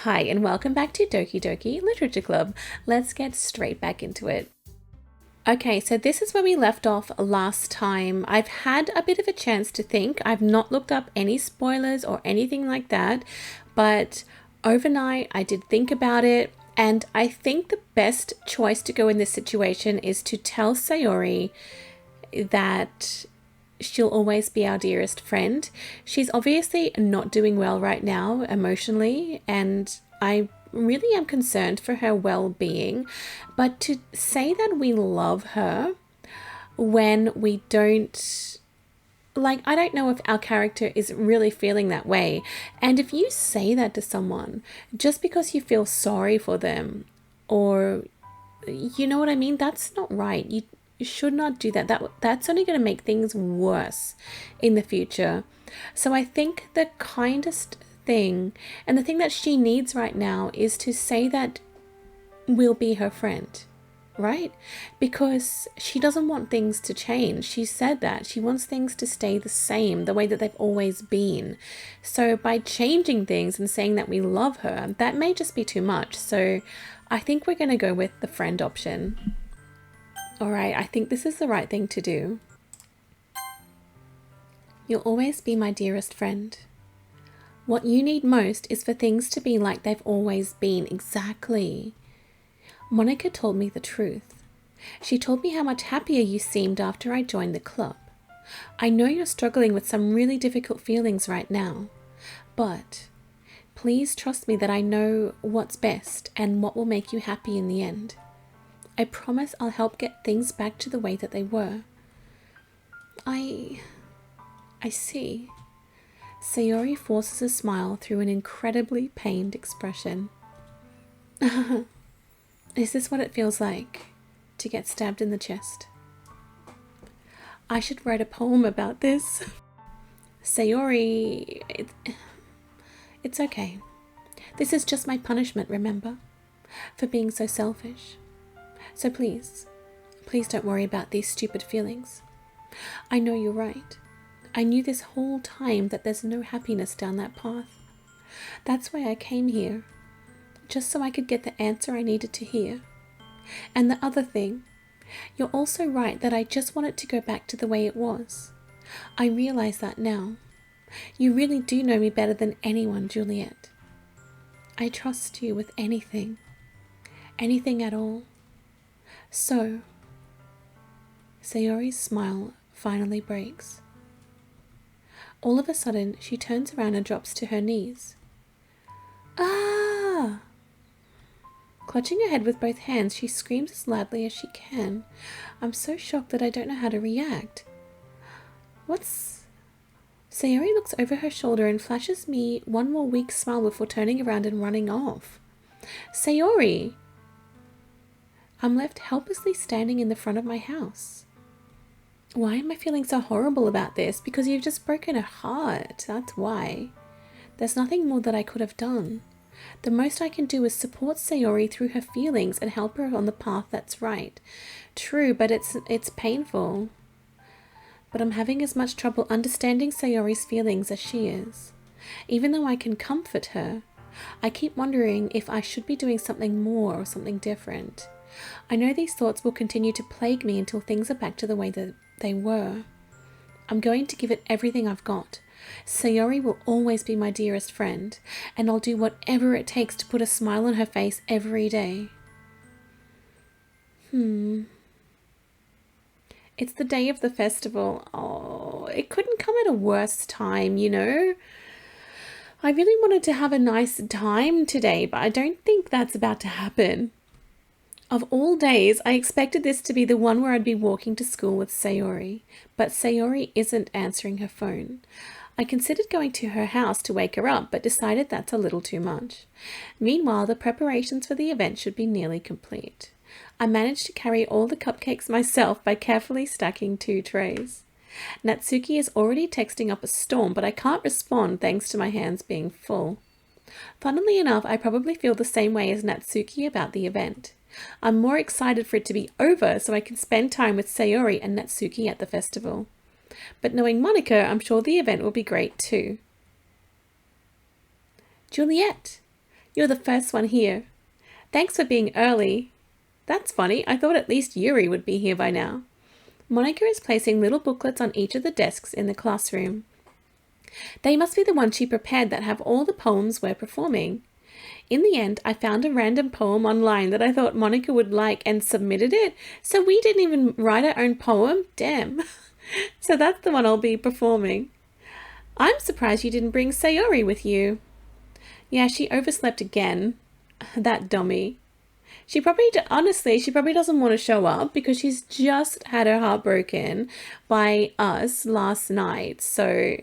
Hi, and welcome back to Doki Doki Literature Club. Let's get straight back into it. Okay, so this is where we left off last time. I've had a bit of a chance to think. I've not looked up any spoilers or anything like that, but overnight I did think about it, and I think the best choice to go in this situation is to tell Sayori that she'll always be our dearest friend. She's obviously not doing well right now emotionally, and I really am concerned for her well-being. But to say that we love her when we don't, like, I don't know if our character is really feeling that way. And if you say that to someone just because you feel sorry for them, or you know what I mean, that's not right. You should not do that. That's only going to make things worse in the future. So I think the kindest thing, and the thing that she needs right now, is to say that we'll be her friend, right? Because she doesn't want things to change. She said that. She wants things to stay the same, the way that they've always been. So by changing things and saying that we love her, that may just be too much. So I think we're going to go with the friend option. All right, I think this is the right thing to do. You'll always be my dearest friend. What you need most is for things to be like they've always been. Exactly. Monika told me the truth. She told me how much happier you seemed after I joined the club. I know you're struggling with some really difficult feelings right now, but please trust me that I know what's best and what will make you happy in the end. I promise I'll help get things back to the way that they were. I see. Sayori forces a smile through an incredibly pained expression. Is this what it feels like to get stabbed in the chest? I should write a poem about this. Sayori, it's okay. This is just my punishment, remember? For being so selfish. So please don't worry about these stupid feelings. I know you're right. I knew this whole time that there's no happiness down that path. That's why I came here, just so I could get the answer I needed to hear. And the other thing, you're also right that I just want it to go back to the way it was. I realize that now. You really do know me better than anyone, Juliet. I trust you with anything at all. So, Sayori's smile finally breaks. All of a sudden, she turns around and drops to her knees. Ah! Clutching her head with both hands, she screams as loudly as she can. I'm so shocked that I don't know how to react. Sayori looks over her shoulder and flashes me one more weak smile before turning around and running off. Sayori! I'm left helplessly standing in the front of my house. Why am I feeling so horrible about this? Because you've just broken her heart. That's why. There's nothing more that I could have done. The most I can do is support Sayori through her feelings and help her on the path that's right. True, but it's painful. But I'm having as much trouble understanding Sayori's feelings as she is. Even though I can comfort her, I keep wondering if I should be doing something more or something different. I know these thoughts will continue to plague me until things are back to the way that they were. I'm going to give it everything I've got. Sayori will always be my dearest friend, and I'll do whatever it takes to put a smile on her face every day. It's the day of the festival. Oh, it couldn't come at a worse time, you know? I really wanted to have a nice time today, but I don't think that's about to happen. Of all days, I expected this to be the one where I'd be walking to school with Sayori, but Sayori isn't answering her phone. I considered going to her house to wake her up, but decided that's a little too much. Meanwhile, the preparations for the event should be nearly complete. I managed to carry all the cupcakes myself by carefully stacking 2 trays. Natsuki is already texting up a storm, but I can't respond thanks to my hands being full. Funnily enough, I probably feel the same way as Natsuki about the event. I'm more excited for it to be over so I can spend time with Sayori and Natsuki at the festival. But knowing Monika, I'm sure the event will be great too. Juliet, You're the first one here. Thanks for being early. That's funny. I thought at least Yuri would be here by now. Monika is placing little booklets on each of the desks in the classroom. They must be the ones she prepared that have all the poems we're performing. In the end, I found a random poem online that I thought Monika would like and submitted it, so we didn't even write our own poem. Damn. So that's the one I'll be performing. I'm surprised you didn't bring Sayori with you. Yeah, she overslept again. That dummy. Honestly, she probably doesn't want to show up because she's just had her heart broken by us last night. So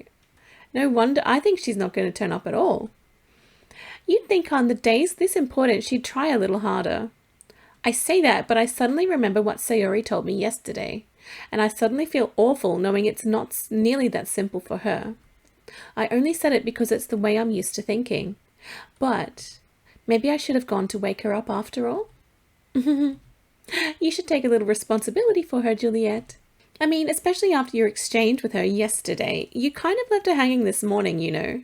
no wonder, I think she's not going to turn up at all. You'd think on the days this important she'd try a little harder. I say that, but I suddenly remember what Sayori told me yesterday, and I suddenly feel awful knowing it's not nearly that simple for her. I only said it because it's the way I'm used to thinking. But maybe I should have gone to wake her up after all. You should take a little responsibility for her, Juliet. I mean, especially after your exchange with her yesterday. You kind of left her hanging this morning, you know.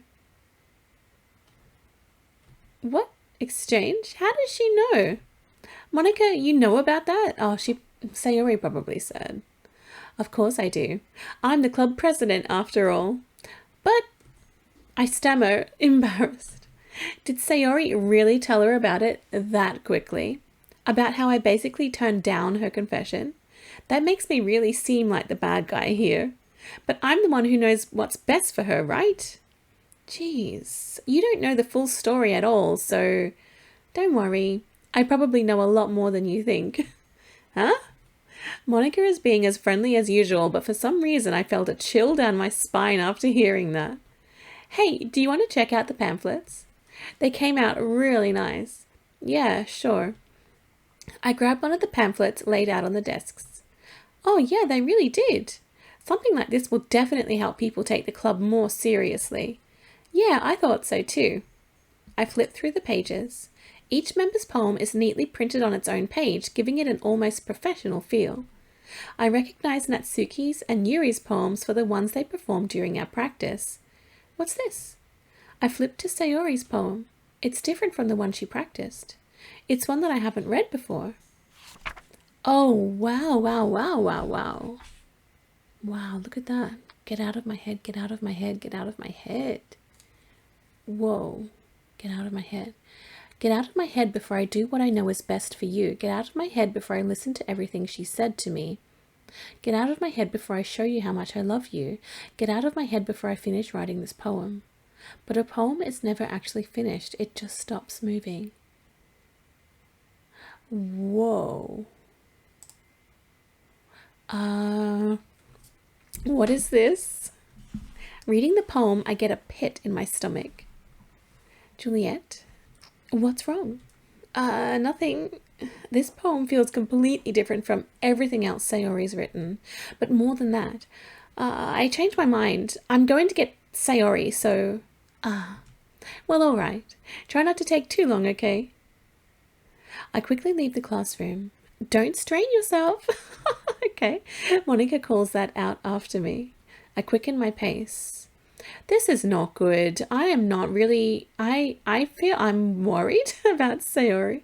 What exchange? How does she know? Monika, you know about that? Oh, Sayori probably said. Of course I do. I'm the club president after all. But, I stammer, embarrassed. Did Sayori really tell her about it that quickly? About how I basically turned down her confession? That makes me really seem like the bad guy here. But I'm the one who knows what's best for her, right? Jeez, you don't know the full story at all, so don't worry. I probably know a lot more than you think. Huh? Monika is being as friendly as usual, but for some reason I felt a chill down my spine after hearing that. Hey, do you want to check out the pamphlets? They came out really nice. Yeah, sure. I grabbed one of the pamphlets laid out on the desks. Oh yeah, they really did. Something like this will definitely help people take the club more seriously. Yeah, I thought so too. I flipped through the pages. Each member's poem is neatly printed on its own page, giving it an almost professional feel. I recognized Natsuki's and Yuri's poems for the ones they performed during our practice. What's this? I flipped to Sayori's poem. It's different from the one she practiced. It's one that I haven't read before. Oh, wow, wow, wow, wow, wow. Wow, look at that. Get out of my head, get out of my head, get out of my head. Whoa, get out of my head. Get out of my head before I do what I know is best for you. Get out of my head before I listen to everything she said to me. Get out of my head before I show you how much I love you. Get out of my head before I finish writing this poem. But a poem is never actually finished. It just stops moving. Whoa. What is this? Reading the poem, I get a pit in my stomach. Juliet, what's wrong? Nothing. This poem feels completely different from everything else Sayori's written. But more than that, I changed my mind. I'm going to get Sayori, so... Well, all right. Try not to take too long, okay? I quickly leave the classroom. Don't strain yourself. Okay. Monika calls that out after me. I quicken my pace. This is not good. I am not really... I feel I'm worried about Sayori.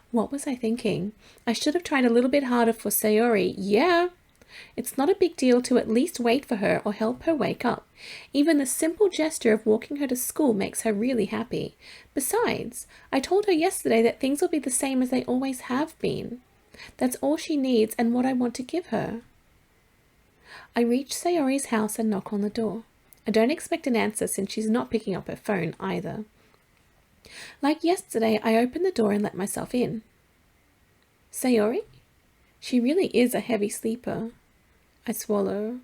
What was I thinking? I should have tried a little bit harder for Sayori. Yeah. It's not a big deal to at least wait for her or help her wake up. Even the simple gesture of walking her to school makes her really happy. Besides, I told her yesterday that things will be the same as they always have been. That's all she needs and what I want to give her. I reach Sayori's house and knock on the door. I don't expect an answer since she's not picking up her phone either. Like yesterday, I open the door and let myself in. Sayori? She really is a heavy sleeper. I swallow.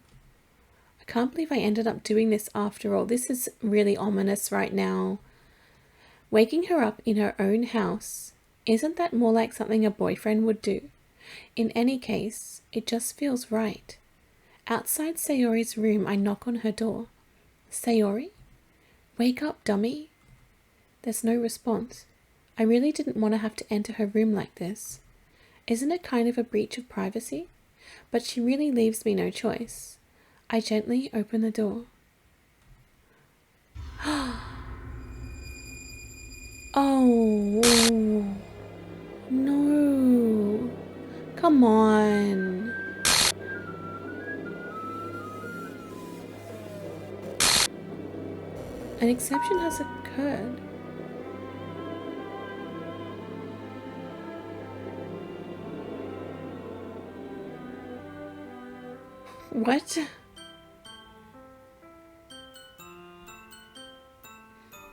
I can't believe I ended up doing this after all. This is really ominous right now. Waking her up in her own house. Isn't that more like something a boyfriend would do? In any case, it just feels right. Outside Sayori's room, I knock on her door. Sayori? Wake up, dummy. There's no response. I really didn't want to have to enter her room like this. Isn't it kind of a breach of privacy? But she really leaves me no choice. I gently open the door. Oh, no. Come on. An exception has occurred. What?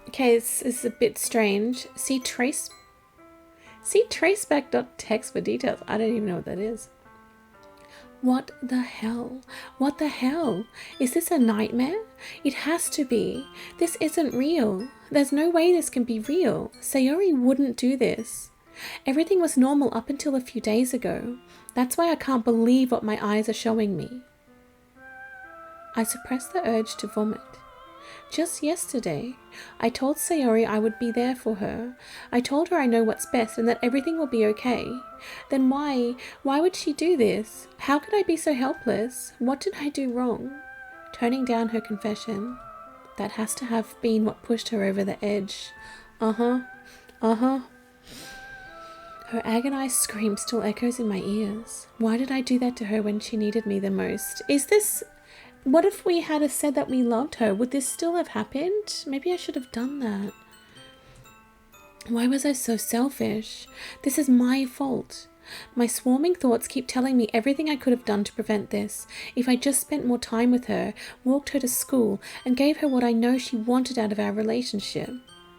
Okay, this is a bit strange. See traceback.txt for details. I don't even know what that is. What the hell? What the hell? Is this a nightmare? It has to be. This isn't real. There's no way this can be real. Sayori wouldn't do this. Everything was normal up until a few days ago. That's why I can't believe what my eyes are showing me. I suppressed the urge to vomit. Just yesterday, I told Sayori I would be there for her. I told her I know what's best and that everything will be okay. Then why would she do this? How could I be so helpless? What did I do wrong? Turning down her confession. That has to have been what pushed her over the edge. Her agonized scream still echoes in my ears. Why did I do that to her when she needed me the most? What if we had said that we loved her? Would this still have happened? Maybe I should have done that. Why was I so selfish? This is my fault. My swarming thoughts keep telling me everything I could have done to prevent this. If I just spent more time with her, walked her to school, and gave her what I know she wanted out of our relationship,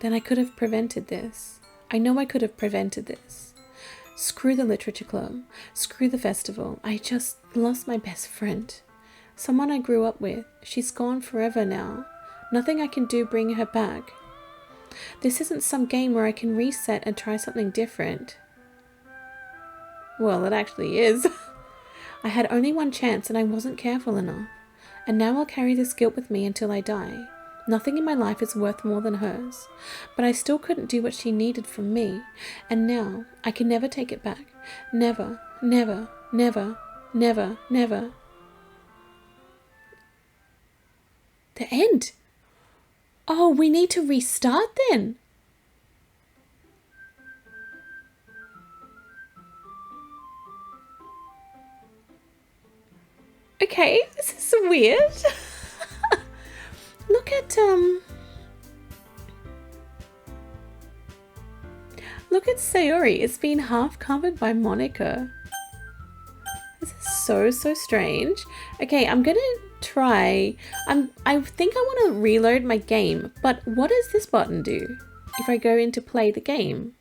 then I could have prevented this. I know I could have prevented this. Screw the literature club. Screw the festival. I just lost my best friend. Someone I grew up with. She's gone forever now. Nothing I can do bring her back. This isn't some game where I can reset and try something different. Well, it actually is. I had only one chance and I wasn't careful enough. And now I'll carry this guilt with me until I die. Nothing in my life is worth more than hers. But I still couldn't do what she needed from me. And now I can never take it back. Never, never, never, never, never. The end. Oh, we need to restart then. Okay, this is weird. Look at Sayori. It's been half covered by Monika. This is so strange. Okay, I'm gonna try. I think I want to reload my game, but what does this button do if I go into play the game?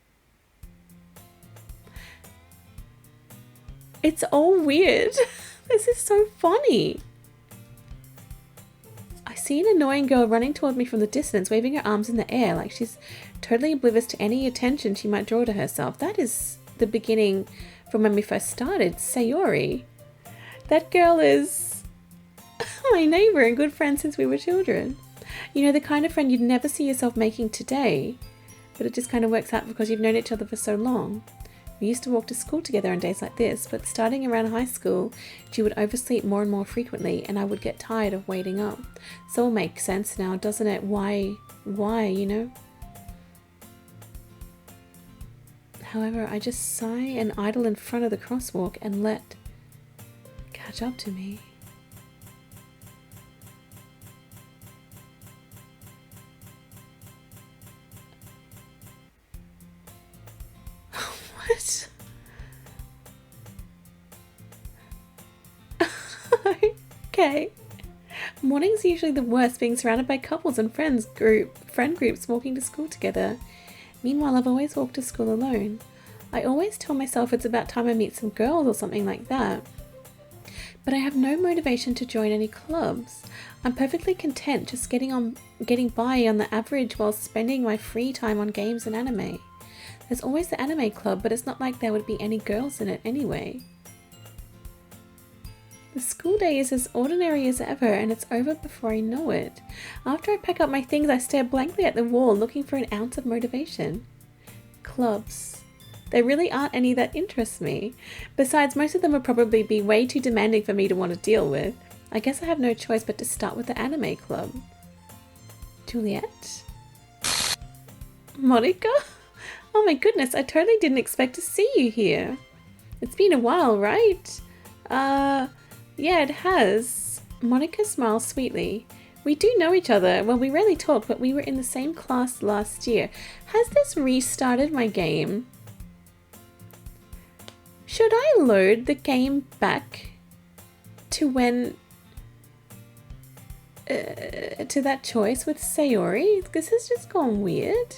It's all weird. This is so funny. I see an annoying girl running toward me from the distance, waving her arms in the air like she's totally oblivious to any attention she might draw to herself. That is the beginning from when we first started. Sayori. That girl is my neighbor and good friend since we were children. You know, the kind of friend you'd never see yourself making today, but it just kind of works out because you've known each other for so long. We used to walk to school together on days like this, but starting around high school, she would oversleep more and more frequently, and I would get tired of waiting up. So it all makes sense now, doesn't it? Why, you know? However, I just sigh and idle in front of the crosswalk and let catch up to me. What? Okay. Mornings are usually the worst, being surrounded by couples and friend groups walking to school together. Meanwhile, I've always walked to school alone. I always tell myself it's about time I meet some girls or something like that. But I have no motivation to join any clubs. I'm perfectly content just getting by on the average while spending my free time on games and anime. There's always the anime club, but it's not like there would be any girls in it anyway. The school day is as ordinary as ever, and it's over before I know it. After I pack up my things, I stare blankly at the wall, looking for an ounce of motivation. Clubs. There really aren't any that interest me. Besides, most of them would probably be way too demanding for me to want to deal with. I guess I have no choice but to start with the anime club. Juliet? Monika? Oh my goodness, I totally didn't expect to see you here. It's been a while, right? Yeah, it has. Monika smiles sweetly. We do know each other. Well, we rarely talk, but we were in the same class last year. Has this restarted my game? Should I load the game back to when... to that choice with Sayori? This has just gone weird.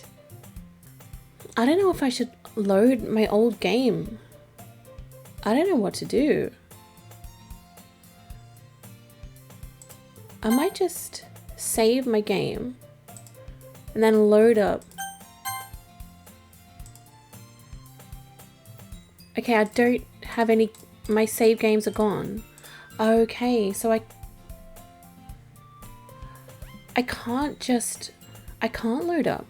I don't know if I should load my old game. I don't know what to do. I might just save my game and then load up. Okay, I don't have any, my save games are gone. Okay, so I can't load up.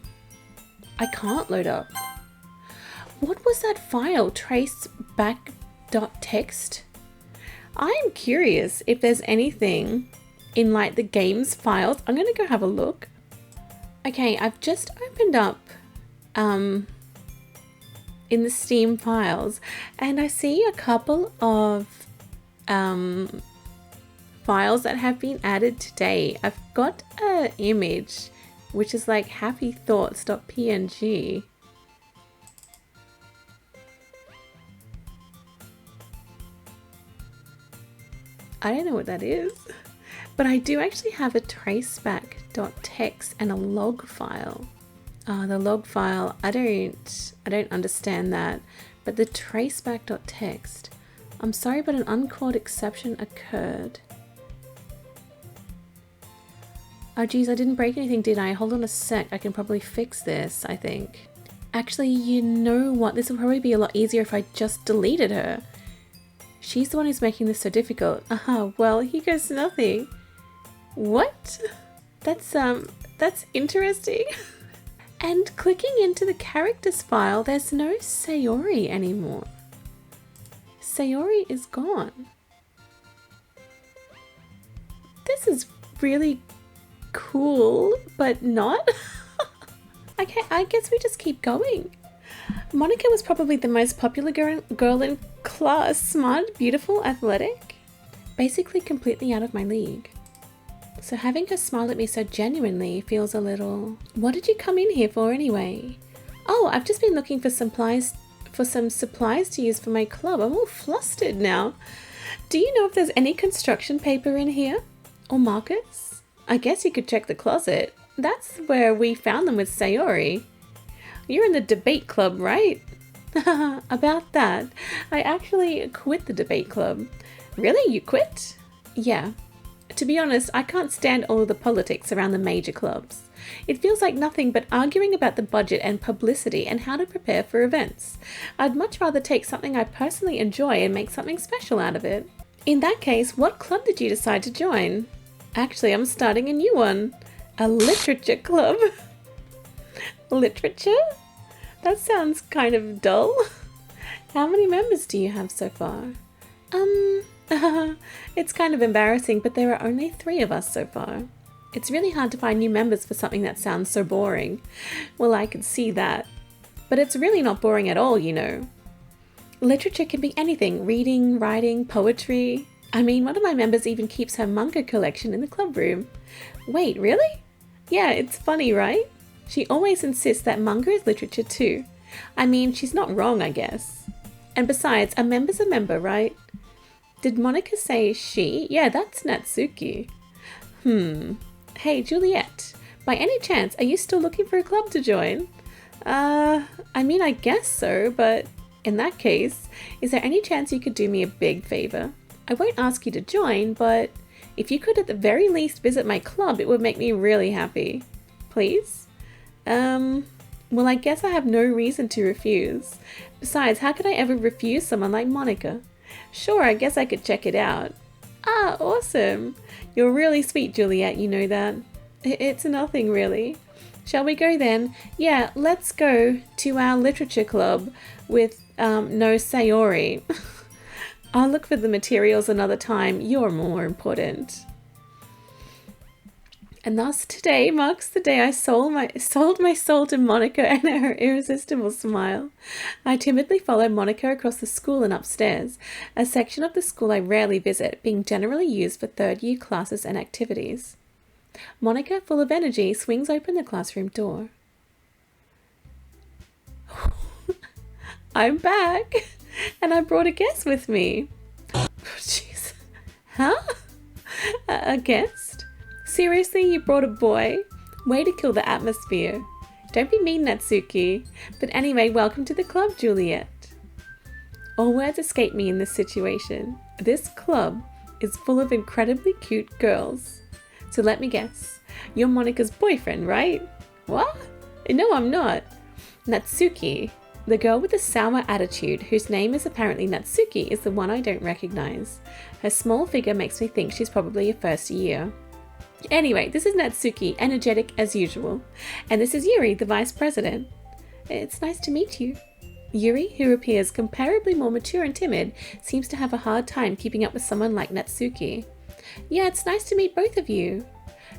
I can't load up. What was that file? Traceback.txt? I'm curious if there's anything in like the game's files. I'm gonna go have a look. Okay, I've just opened up in the Steam files and I see a couple of files that have been added today. I've got an image which is like happythoughts.png. I don't know what that is, but I do actually have a traceback.txt and a log file. The log file, I don't understand that, but the traceback.txt, I'm sorry, but an uncalled exception occurred. Oh geez, I didn't break anything, did I? Hold on a sec, I can probably fix this, I think. Actually, you know what? This will probably be a lot easier if I just deleted her. She's the one who's making this so difficult. Well, here goes nothing. What? That's interesting. And clicking into the characters file, there's no Sayori anymore. Sayori is gone. This is really cool, but not. Okay, I guess we just keep going. Monika was probably the most popular girl in class. Smart, beautiful, athletic. Basically completely out of my league. So having her smile at me so genuinely feels a little... What did you come in here for anyway? Oh, I've just been looking for some supplies to use for my club. I'm all flustered now. Do you know if there's any construction paper in here? Or markers? I guess you could check the closet. That's where we found them with Sayori. You're in the debate club, right? About that, I actually quit the debate club. Really? You quit? Yeah. To be honest, I can't stand all of the politics around the major clubs. It feels like nothing but arguing about the budget and publicity and how to prepare for events. I'd much rather take something I personally enjoy and make something special out of it. In that case, what club did you decide to join? Actually, I'm starting a new one. A literature club. Literature? That sounds kind of dull. How many members do you have so far? It's kind of embarrassing, but there are only 3 of us so far. It's really hard to find new members for something that sounds so boring. Well, I could see that. But it's really not boring at all, you know. Literature can be anything. Reading, writing, poetry. I mean, one of my members even keeps her manga collection in the club room. Wait, really? Yeah, it's funny, right? She always insists that manga is literature too. I mean, she's not wrong, I guess. And besides, a member's a member, right? Did Monika say she? Yeah, that's Natsuki. Hey, Juliet, by any chance, are you still looking for a club to join? I mean, I guess so, but in that case, is there any chance you could do me a big favor? I won't ask you to join, but if you could at the very least visit my club, it would make me really happy. Please? Well, I guess I have no reason to refuse. Besides, how could I ever refuse someone like Monika? Sure, I guess I could check it out. Ah, awesome. You're really sweet, Juliet, you know that. It's nothing, really. Shall we go then? Yeah, let's go to our literature club with, no Sayori. I'll look for the materials another time. You're more important. And thus today marks the day I sold my soul to Monika and her irresistible smile. I timidly followed Monika across the school and upstairs, a section of the school I rarely visit, being generally used for third-year classes and activities. Monika, full of energy, swings open the classroom door. I'm back, and I brought a guest with me. Jeez. Huh? A guest? Seriously, you brought a boy? Way to kill the atmosphere. Don't be mean, Natsuki. But anyway, welcome to the club, Juliet. All words escape me in this situation. This club is full of incredibly cute girls. So let me guess. You're Monika's boyfriend, right? What? No, I'm not. Natsuki, the girl with the sour attitude, whose name is apparently Natsuki, is the one I don't recognize. Her small figure makes me think she's probably a first year. Anyway, this is Natsuki, energetic as usual. And this is Yuri, the vice president. It's nice to meet you. Yuri, who appears comparably more mature and timid, seems to have a hard time keeping up with someone like Natsuki. Yeah, it's nice to meet both of you.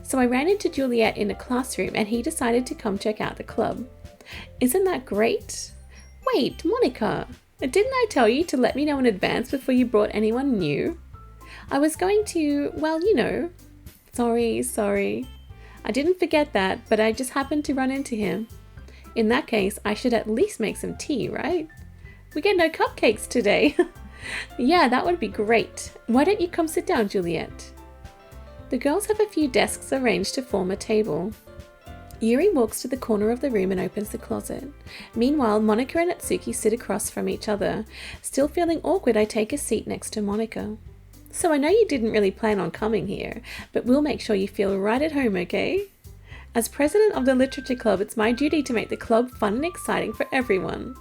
So I ran into Juliet in a classroom and he decided to come check out the club. Isn't that great? Wait, Monika, didn't I tell you to let me know in advance before you brought anyone new? I was going to, well, you know. Sorry. I didn't forget that, but I just happened to run into him. In that case, I should at least make some tea, right? We get no cupcakes today. Yeah, that would be great. Why don't you come sit down, Juliet? The girls have a few desks arranged to form a table. Yuri walks to the corner of the room and opens the closet. Meanwhile, Monika and Natsuki sit across from each other. Still feeling awkward, I take a seat next to Monika. So I know you didn't really plan on coming here, but we'll make sure you feel right at home, okay? As president of the literature club, it's my duty to make the club fun and exciting for everyone.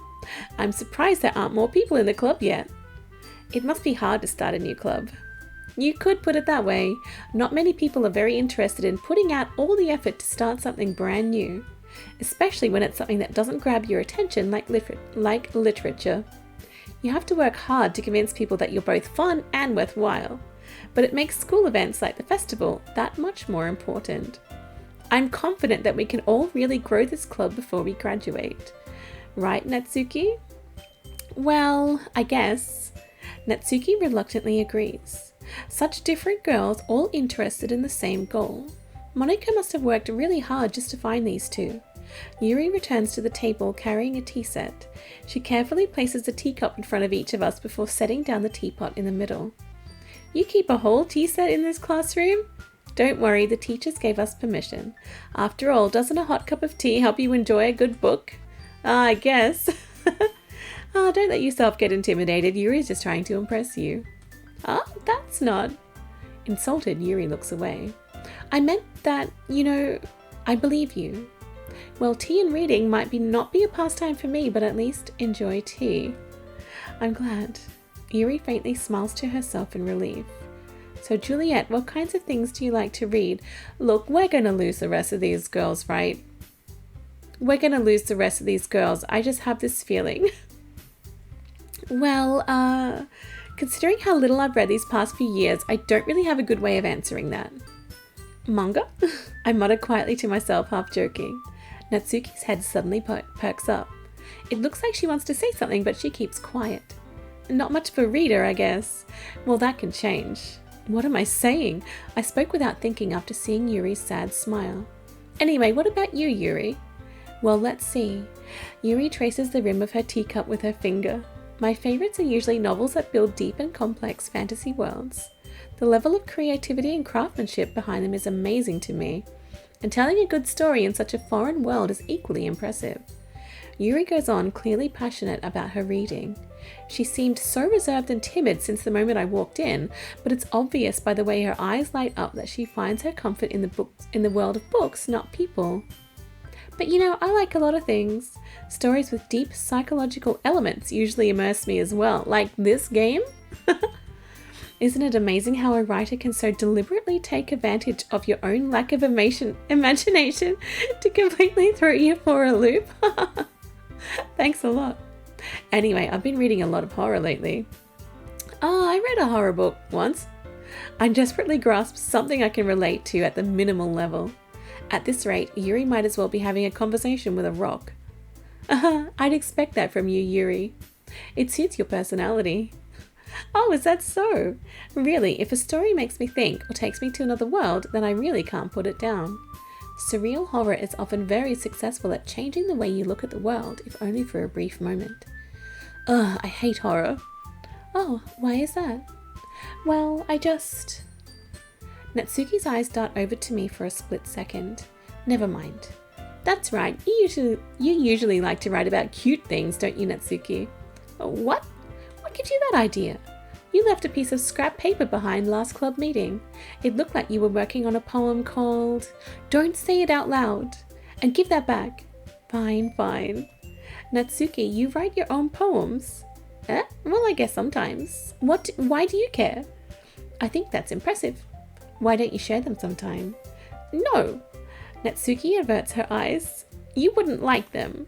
I'm surprised there aren't more people in the club yet. It must be hard to start a new club. You could put it that way. Not many people are very interested in putting out all the effort to start something brand new, especially when it's something that doesn't grab your attention like literature. You have to work hard to convince people that you're both fun and worthwhile, but it makes school events like the festival that much more important. I'm confident that we can all really grow this club before we graduate. Right, Natsuki? Well, I guess. Natsuki reluctantly agrees. Such different girls, all interested in the same goal. Monika must have worked really hard just to find these two. Yuri returns to the table carrying a tea set. She carefully places a teacup in front of each of us before setting down the teapot in the middle. You keep a whole tea set in this classroom? Don't worry, the teachers gave us permission. After all, doesn't a hot cup of tea help you enjoy a good book? I guess. Don't let yourself get intimidated. Yuri's just trying to impress you. That's not. Insulted, Yuri looks away. I meant that, I believe you. Well, tea and reading might not be a pastime for me, but at least enjoy tea. I'm glad. Yuri faintly smiles to herself in relief. So Juliet, what kinds of things do you like to read? Look, we're going to lose the rest of these girls, right? We're going to lose the rest of these girls. I just have this feeling. Well, considering how little I've read these past few years, I don't really have a good way of answering that. Manga? I mutter quietly to myself, half joking. Natsuki's head suddenly perks up. It looks like she wants to say something, but she keeps quiet. Not much of a reader, I guess. Well, that can change. What am I saying? I spoke without thinking after seeing Yuri's sad smile. Anyway, what about you, Yuri? Well, let's see. Yuri traces the rim of her teacup with her finger. My favorites are usually novels that build deep and complex fantasy worlds. The level of creativity and craftsmanship behind them is amazing to me, and telling a good story in such a foreign world is equally impressive. Yuri goes on, clearly passionate about her reading. She seemed so reserved and timid since the moment I walked in, but it's obvious by the way her eyes light up that she finds her comfort in the world of books, not people. But I like a lot of things. Stories with deep psychological elements usually immerse me as well, like this game. Isn't it amazing how a writer can so deliberately take advantage of your own lack of imagination to completely throw you for a loop? Thanks a lot. Anyway, I've been reading a lot of horror lately. I read a horror book once. I desperately grasp something I can relate to at the minimal level. At this rate, Yuri might as well be having a conversation with a rock. I'd expect that from you, Yuri. It suits your personality. Oh, is that so? Really, if a story makes me think or takes me to another world, then I really can't put it down. Surreal horror is often very successful at changing the way you look at the world, if only for a brief moment. Ugh, I hate horror. Oh, why is that? Well, Natsuki's eyes dart over to me for a split second. Never mind. That's right, you usually like to write about cute things, don't you, Natsuki? What? What gives you that idea? You left a piece of scrap paper behind last club meeting. It looked like you were working on a poem called... Don't say it out loud. And give that back. Fine. Natsuki, you write your own poems? Well, I guess sometimes. Why do you care? I think that's impressive. Why don't you share them sometime? No. Natsuki averts her eyes. You wouldn't like them.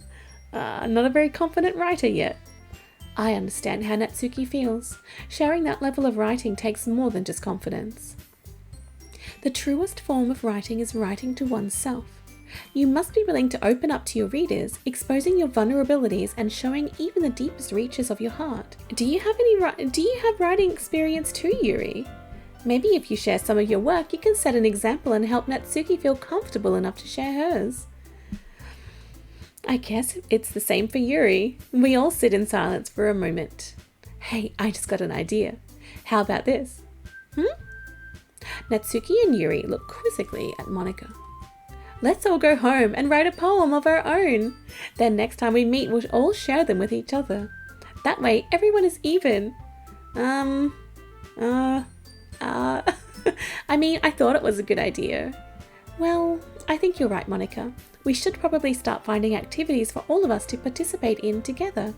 Not a very confident writer yet. I understand how Natsuki feels. Sharing that level of writing takes more than just confidence. The truest form of writing is writing to oneself. You must be willing to open up to your readers, exposing your vulnerabilities and showing even the deepest reaches of your heart. Do you have writing experience too, Yuri? Maybe if you share some of your work, you can set an example and help Natsuki feel comfortable enough to share hers. I guess it's the same for Yuri. We all sit in silence for a moment. Hey, I just got an idea. How about this? Natsuki and Yuri look quizzically at Monika. Let's all go home and write a poem of our own. Then next time we meet, we'll all share them with each other. That way, everyone is even. I thought it was a good idea. Well, I think you're right, Monika. We should probably start finding activities for all of us to participate in together.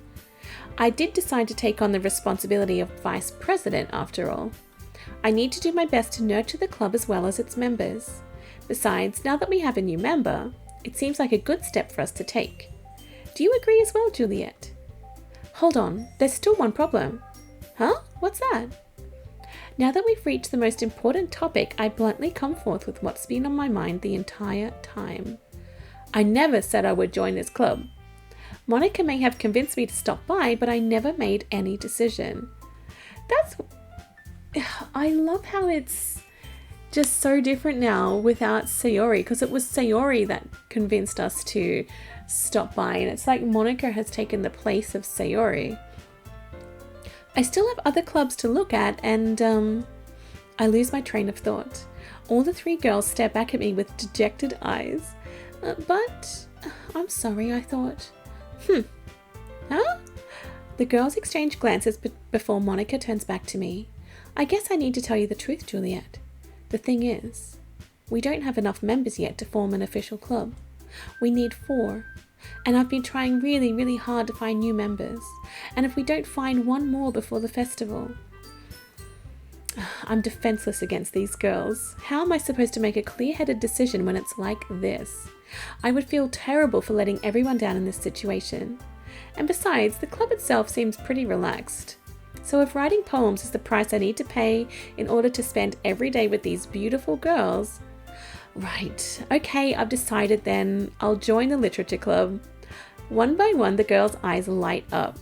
I did decide to take on the responsibility of vice president after all. I need to do my best to nurture the club as well as its members. Besides, now that we have a new member, it seems like a good step for us to take. Do you agree as well, Juliet? Hold on, there's still one problem. Huh? What's that? Now that we've reached the most important topic, I bluntly come forth with what's been on my mind the entire time. I never said I would join this club. Monika may have convinced me to stop by, but I never made any decision. I love how it's just so different now without Sayori, because it was Sayori that convinced us to stop by, and it's like Monika has taken the place of Sayori. I still have other clubs to look at, and I lose my train of thought. All the three girls stare back at me with dejected eyes. But I'm sorry, I thought. Huh? The girls exchange glances before Monika turns back to me. I guess I need to tell you the truth, Juliet. The thing is, we don't have enough members yet to form an official club. We need 4. And I've been trying really, really hard to find new members. And if we don't find one more before the festival... I'm defenseless against these girls. How am I supposed to make a clear-headed decision when it's like this? I would feel terrible for letting everyone down in this situation. And besides, the club itself seems pretty relaxed. So if writing poems is the price I need to pay in order to spend every day with these beautiful girls... Right, okay, I've decided then. I'll join the literature club. One by one, the girls' eyes light up.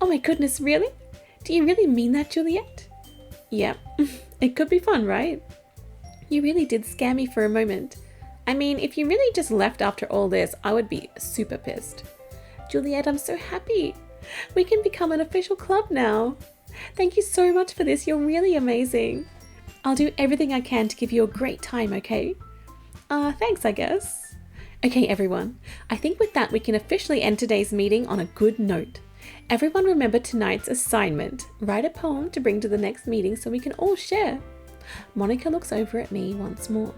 Oh my goodness, really? Do you really mean that, Juliet? Yeah, it could be fun, right? You really did scare me for a moment. I mean, if you really just left after all this, I would be super pissed. Juliet, I'm so happy. We can become an official club now. Thank you so much for this. You're really amazing. I'll do everything I can to give you a great time, okay? Thanks, I guess. Okay, everyone. I think with that, we can officially end today's meeting on a good note. Everyone remember tonight's assignment. Write a poem to bring to the next meeting so we can all share. Monika looks over at me once more.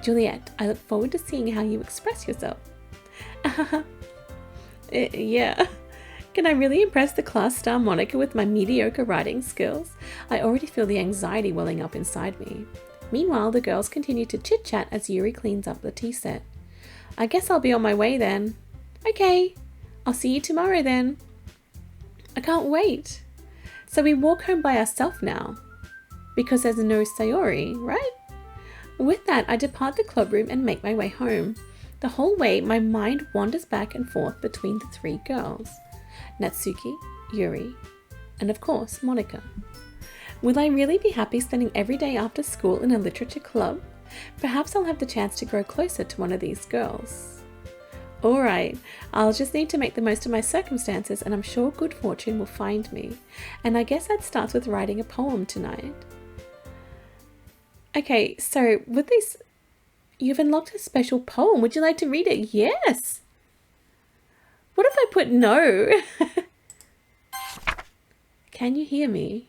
Juliet, I look forward to seeing how you express yourself. Yeah. Can I really impress the class star Monika with my mediocre writing skills? I already feel the anxiety welling up inside me. Meanwhile, the girls continue to chit-chat as Yuri cleans up the tea set. I guess I'll be on my way then. Okay, I'll see you tomorrow then. I can't wait. So we walk home by ourselves now. because there's no Sayori, right? With that, I depart the club room and make my way home. The whole way, my mind wanders back and forth between the three girls. Natsuki, Yuri, and of course, Monika. Will I really be happy spending every day after school in a literature club? Perhaps I'll have the chance to grow closer to one of these girls. Alright, I'll just need to make the most of my circumstances and I'm sure good fortune will find me. And I guess that starts with writing a poem tonight. Okay, so with this, you've unlocked a special poem. Would you like to read it? Yes! What if I put no? Can you hear me?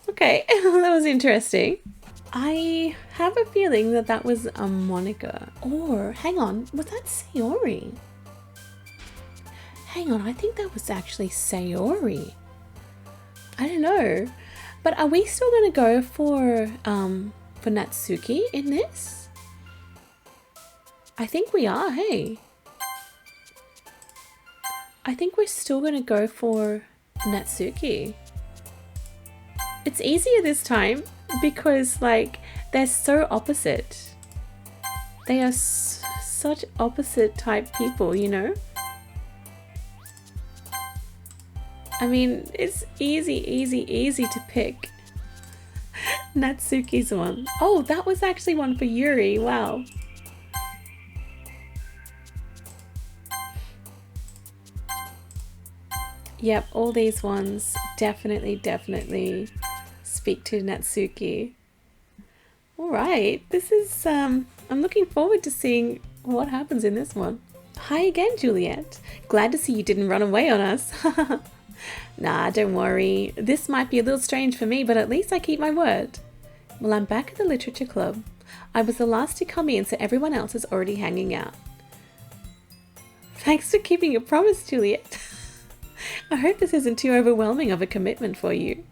Okay, that was interesting. I have a feeling that that was a Monika. Or, hang on, was that Sayori? Hang on, I think that was actually Sayori. I don't know. But are we still going to go for Natsuki in this? I think we are, hey. I think we're still going to go for Natsuki. It's easier this time because, like, they're so opposite. They are such opposite type people, you know? I mean, it's easy to pick. Natsuki's one. Oh, that was actually one for Yuri. Wow. Yep, all these ones definitely speak to Natsuki. Alright, this is, I'm looking forward to seeing what happens in this one. Hi again, Juliet. Glad to see you didn't run away on us. Nah, don't worry. This might be a little strange for me, but at least I keep my word. Well, I'm back at the literature club. I was the last to come in, so everyone else is already hanging out. Thanks for keeping your promise, Juliet. I hope this isn't too overwhelming of a commitment for you,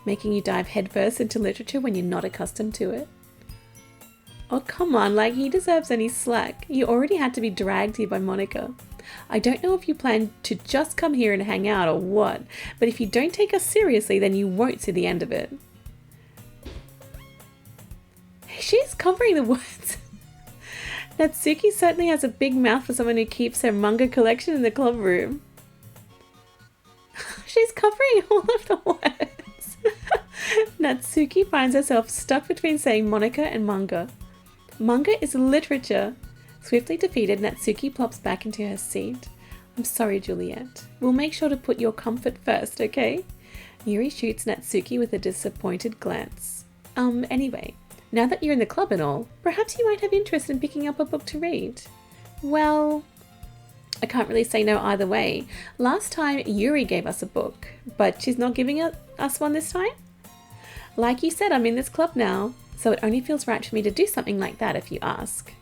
making you dive headfirst into literature when you're not accustomed to it. Oh, come on, like he deserves any slack. You already had to be dragged here by Monika. I don't know if you plan to just come here and hang out or what, but if you don't take us seriously, then you won't see the end of it. She's covering the words. Natsuki certainly has a big mouth for someone who keeps her manga collection in the club room. She's covering all of the words. Natsuki finds herself stuck between saying Monika and manga. Manga is literature. Swiftly defeated, Natsuki plops back into her seat. I'm sorry, Juliet. We'll make sure to put your comfort first, okay? Yuri shoots Natsuki with a disappointed glance. Anyway, now that you're in the club and all, perhaps you might have interest in picking up a book to read. Well, I can't really say no either way. Last time, Yuri gave us a book, but she's not giving us one this time? Like you said, I'm in this club now, so it only feels right for me to do something like that if you ask.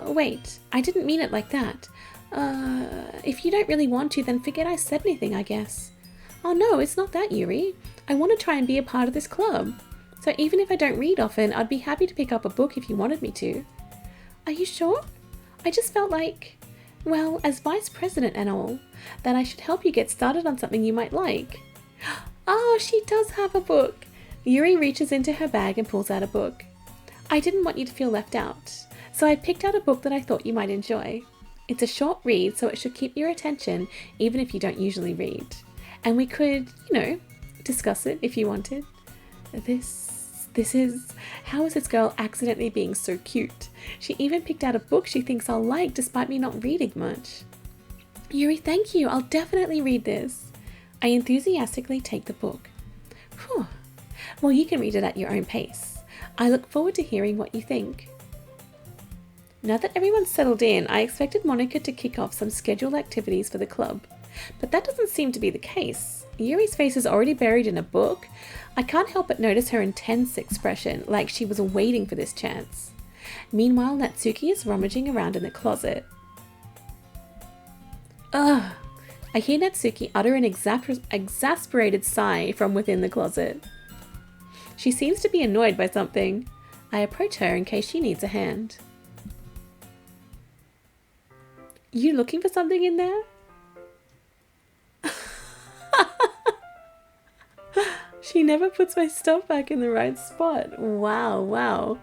Wait, I didn't mean it like that. If you don't really want to, then forget I said anything, I guess. Oh no, it's not that, Yuri. I want to try and be a part of this club. So even if I don't read often, I'd be happy to pick up a book if you wanted me to. Are you sure? I just felt like, well, as vice president and all, that I should help you get started on something you might like. Oh, she does have a book. Yuri reaches into her bag and pulls out a book. I didn't want you to feel left out, so I picked out a book that I thought you might enjoy. It's a short read, so it should keep your attention, even if you don't usually read. And we could, discuss it if you wanted. This is, how is this girl accidentally being so cute? She even picked out a book she thinks I'll like despite me not reading much. Yuri, thank you. I'll definitely read this. I enthusiastically take the book. Whew. Well, you can read it at your own pace. I look forward to hearing what you think. Now that everyone's settled in, I expected Monika to kick off some scheduled activities for the club, but that doesn't seem to be the case. Yuri's face is already buried in a book. I can't help but notice her intense expression, like she was waiting for this chance. Meanwhile, Natsuki is rummaging around in the closet. Ugh! I hear Natsuki utter an exasperated sigh from within the closet. She seems to be annoyed by something. I approach her in case she needs a hand. You looking for something in there? She never puts my stuff back in the right spot. Wow, wow.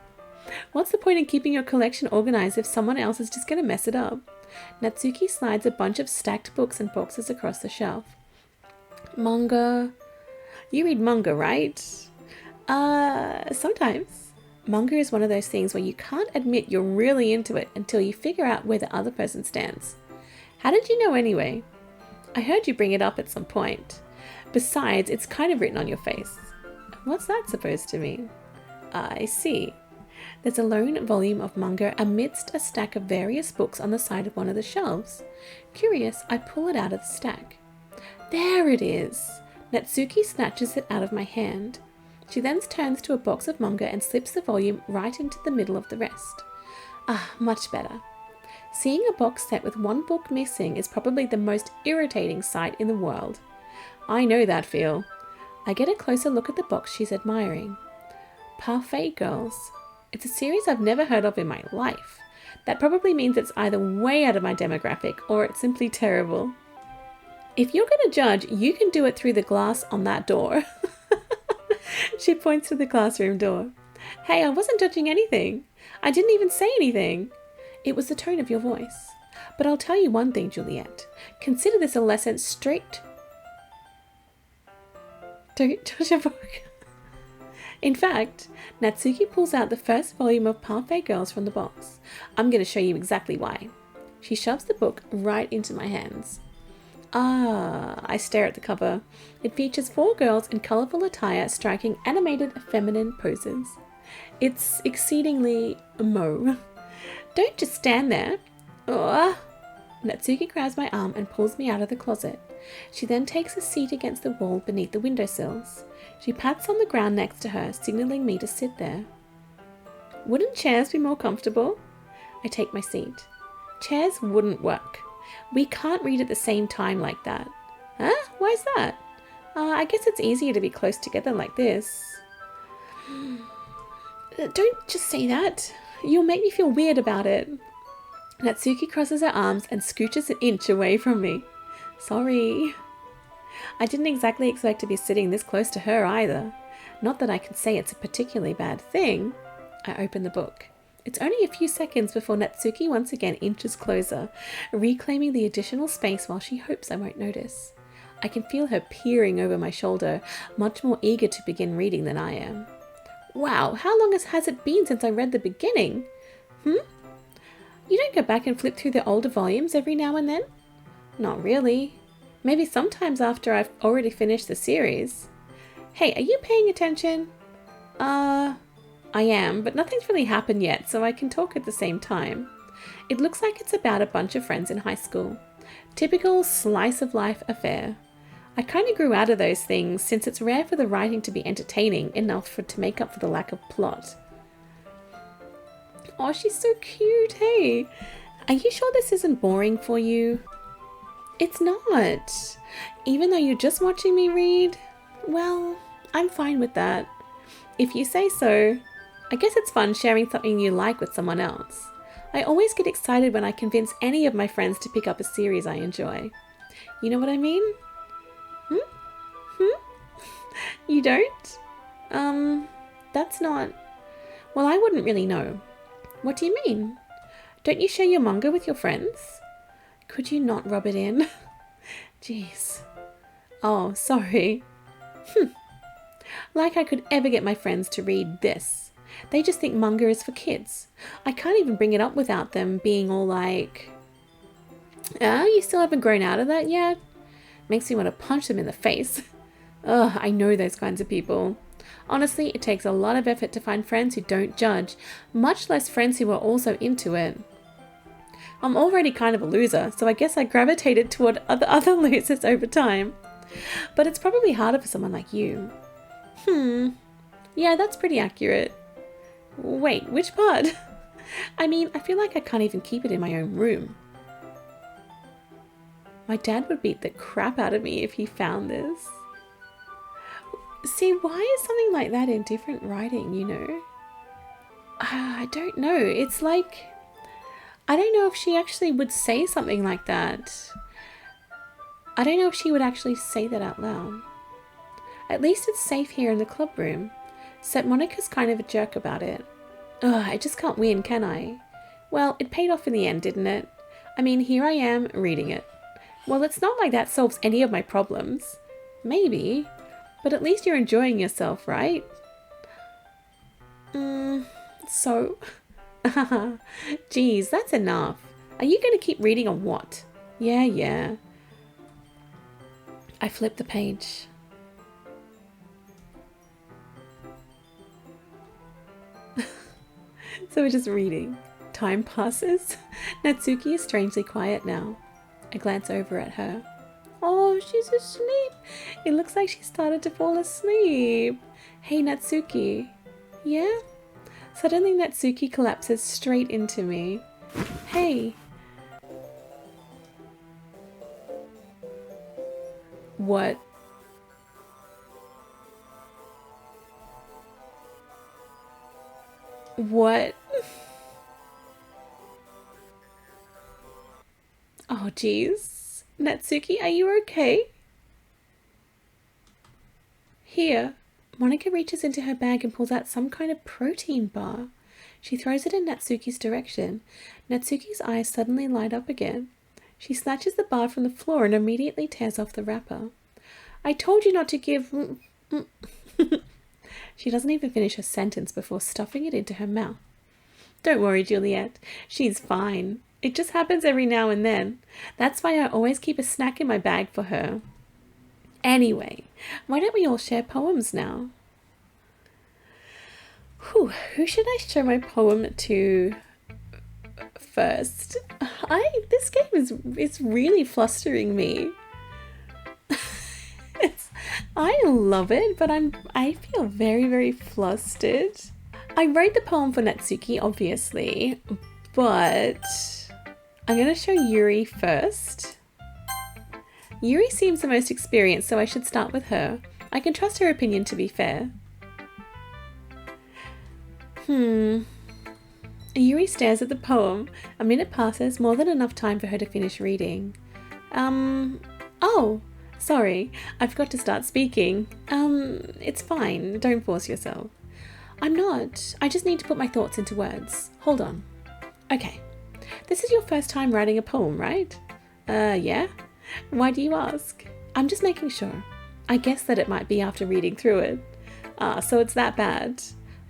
What's the point in keeping your collection organized if someone else is just going to mess it up? Natsuki slides a bunch of stacked books and boxes across the shelf. Manga. You read manga, right? Sometimes. Manga is one of those things where you can't admit you're really into it until you figure out where the other person stands. How did you know anyway? I heard you bring it up at some point. Besides, it's kind of written on your face. What's that supposed to mean? I see. There's a lone volume of manga amidst a stack of various books on the side of one of the shelves. Curious, I pull it out of the stack. There it is! Natsuki snatches it out of my hand. She then turns to a box of manga and slips the volume right into the middle of the rest. Ah, much better. Seeing a box set with one book missing is probably the most irritating sight in the world. I know that feel. I get a closer look at the box she's admiring. Parfait Girls. It's a series I've never heard of in my life. That probably means it's either way out of my demographic or it's simply terrible. If you're going to judge, you can do it through the glass on that door. She points to the classroom door. Hey, I wasn't judging anything. I didn't even say anything. It was the tone of your voice. But I'll tell you one thing, Juliet. Consider this a lesson straight. Don't judge a book. In fact, Natsuki pulls out the first volume of Parfait Girls from the box. I'm going to show you exactly why. She shoves the book right into my hands. I stare at the cover. It features 4 girls in colourful attire striking animated feminine poses. It's exceedingly emo. Don't just stand there. Ugh. Natsuki grabs my arm and pulls me out of the closet. She then takes a seat against the wall beneath the windowsills. She pats on the ground next to her, signaling me to sit there. Wouldn't chairs be more comfortable? I take my seat. Chairs wouldn't work. We can't read at the same time like that. Huh? Why's that? I guess it's easier to be close together like this. Don't just say that. You'll make me feel weird about it. Natsuki crosses her arms and scooches an inch away from me. Sorry. I didn't exactly expect to be sitting this close to her either. Not that I can say it's a particularly bad thing. I open the book. It's only a few seconds before Natsuki once again inches closer, reclaiming the additional space while she hopes I won't notice. I can feel her peering over my shoulder, much more eager to begin reading than I am. Wow, how long has it been since I read the beginning? You don't go back and flip through the older volumes every now and then? Not really. Maybe sometimes after I've already finished the series. Hey, are you paying attention? I am, but nothing's really happened yet, so I can talk at the same time. It looks like it's about a bunch of friends in high school. Typical slice of life affair. I kind of grew out of those things since it's rare for the writing to be entertaining enough to make up for the lack of plot. Oh, she's so cute, hey. Are you sure this isn't boring for you? It's not. Even though you're just watching me read, well, I'm fine with that. If you say so. I guess it's fun sharing something you like with someone else. I always get excited when I convince any of my friends to pick up a series I enjoy. You know what I mean? You don't? That's not... Well, I wouldn't really know. What do you mean? Don't you share your manga with your friends? Could you not rub it in? Jeez. Oh, sorry. Like I could ever get my friends to read this. They just think manga is for kids. I can't even bring it up without them being all like, you still haven't grown out of that yet? Makes me want to punch them in the face. Ugh, I know those kinds of people. Honestly, it takes a lot of effort to find friends who don't judge, much less friends who are also into it. I'm already kind of a loser, so I guess I gravitated toward other losers over time. But it's probably harder for someone like you. Yeah, that's pretty accurate. Wait, which part? I mean, I feel like I can't even keep it in my own room. My dad would beat the crap out of me if he found this. See, why is something like that in different writing, you know? I don't know. It's like, I don't know if she actually would say something like that. I don't know if she would actually say that out loud. At least it's safe here in the club room. Except Monika's kind of a jerk about it. Ugh, I just can't win, can I? Well, it paid off in the end, didn't it? I mean, here I am, reading it. Well, it's not like that solves any of my problems. Maybe. But at least you're enjoying yourself, right? So... Geez, that's enough. Are you going to keep reading or what? Yeah. I flipped the page. So we're just reading. Time passes. Natsuki is strangely quiet now. I glance over at her. Oh, she's asleep. It looks like she started to fall asleep. Hey, Natsuki. Yeah? Suddenly Natsuki collapses straight into me. Hey. What? What? Oh, geez. Natsuki, are you okay? Here. Monika reaches into her bag and pulls out some kind of protein bar. She throws it in Natsuki's direction. Natsuki's eyes suddenly light up again. She snatches the bar from the floor and immediately tears off the wrapper. I told you not to give... She doesn't even finish her sentence before stuffing it into her mouth. Don't worry, Juliet. She's fine. It just happens every now and then. That's why I always keep a snack in my bag for her. Anyway, why don't we all share poems now? Who should I show my poem to first? This game is really flustering me. I love it, but I feel very, very flustered. I wrote the poem for Natsuki, obviously, but I'm going to show Yuri first. Yuri seems the most experienced, so I should start with her. I can trust her opinion to be fair. Yuri stares at the poem. A minute passes, more than enough time for her to finish reading. Oh, sorry, I forgot to start speaking. It's fine, don't force yourself. I'm not. I just need to put my thoughts into words. Hold on. Okay. This is your first time writing a poem, right? Yeah? Why do you ask? I'm just making sure. I guess that it might be after reading through it. So it's that bad.